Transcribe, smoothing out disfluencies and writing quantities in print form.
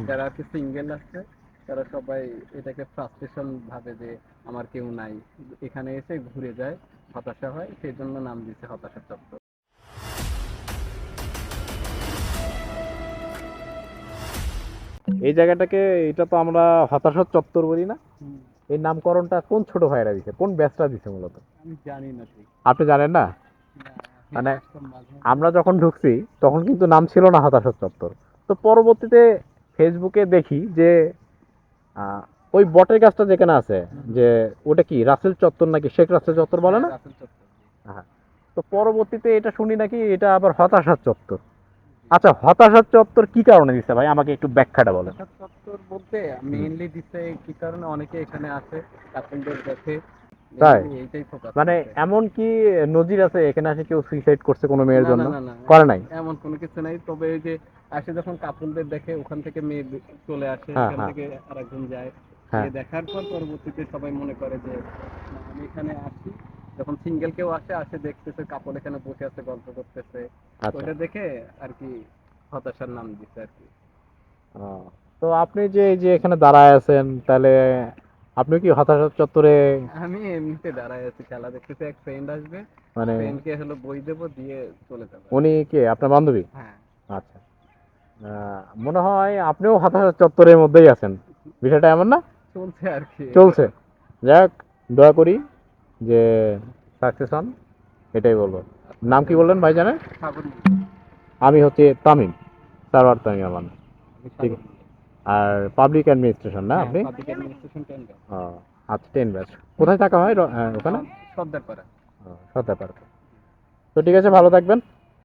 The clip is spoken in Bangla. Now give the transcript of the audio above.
যারা আর কি সিঙ্গেল আছে তারা সবাই এটাকে ফ্রাস্ট্রেশন ভাবে যে আমার কেউ নাই, এখানে এসে ঘুরে যায়, হতাশা হয়, সেই জন্য নাম দিচ্ছে হতাশা চত্বর। এই জায়গাটাকে, এটা তো আমরা হতাশার চত্বর বলি না? হুম, এই নামকরণটা কোন ছোট ভাইরা দিছে, কোন ব্যাচটা দিছে মূলত? আমি জানি না ঠিক। আপনি জানেন না? না, মানে হেরে আসতাম মাঝে মাঝে। আমরা যখন ঢুকছি তখন কিন্তু নাম ছিল না হতাশার চত্বর। তো পরবর্তীতে ফেসবুকে দেখি যে আহ, ওই বটের গাছটা যেখানে আছে, হুম, হুম। যে ওটা কি রাসেল চত্বর নাকি শেখ রাসেল চত্বর বলে হ্যাঁ, না? রাসেল চত্বর, জি। হ্যাঁ। তো পরবর্তীতে এটা শুনি নাকি এটা আবার হতাশার চত্বর। জি। আচ্ছা, হতাশার চত্বর কি কারণে দিচ্ছে ভাই, আমাকে একটু ব্যাখ্যাটা বলেন। হতাশা চত্বর বলতে হুম। মেইনলি দিচ্ছে কি কারণে অনেকে এখানে আসে, কাপলদের দেখে, তাই? মেইনলি এইটাই ফোকাস মানে করছে। এমন কি নজির আছে এখানে আসে কেউ সুইসাইড করছে কোনো মেয়ের না না জন্য? না না, করে নাই? এমন কোনো কিছু নাই, তবে এই যে আসে যখন কাপলদের দেখে, ওখান থেকে মেয়ে চলে আসে, হ্যাঁ, এখান হ্যাঁ, থেকে আরেকজন যায়, হ্যাঁ। গিয়ে দেখার পর পরবর্তীতে সবাই মনে করে যে না, আমি এখানে আসি। যখন সিঙ্গেল কেউ আসে, আসে দেখতেছে কাপল এখানে বসে আছে, গল্প করতেছে, আচ্ছা। ওইটা দেখে আর কি হতাশার নাম দিচ্ছে আর কি। ও, তো আপনি যে এই যে এখানে দাঁড়ায় আছেন, তাহলে আপনি কি হতাশা চত্বরে? আমি এমনিতে দাঁড়ায় আছি, খেলা দেখতেছি, এক ফ্রেন্ড আসবে, মানে ফ্রেন্ডকে হলো বই দেবো, দিয়ে চলে যাবে আর উনি কি। কে, আপনার বান্ধবী? হ্যাঁ। আচ্ছা। মনে হয় আপনিও হতাশা চত্বরের মধ্যেই আছেন, বিষয়টা এমন না? চলছে আর কি। চলছে। যাক, দয়া করি যে সাকসেস হন, এটাই বলবো। আচ্ছা, নাম কি বললেন ভাই জানেন? সাগর। আমি হচ্ছে তামিম, সারওয়ার তামিম আমার নাম। আমি ঠিক সাগর। আছে। আর পাবলিক অ্যাডমিনিস্ট্রেশন না হ্যাঁ, আপনি? Public administration tender. ও, আচ্ছা, 10 ব্যাচ। কোথায় থাকা হয় ওখানে? আমার সর্দার পাড়া। ও, সদাইপাড়া। তো ঠিক আছে, ভালো থাকবেন।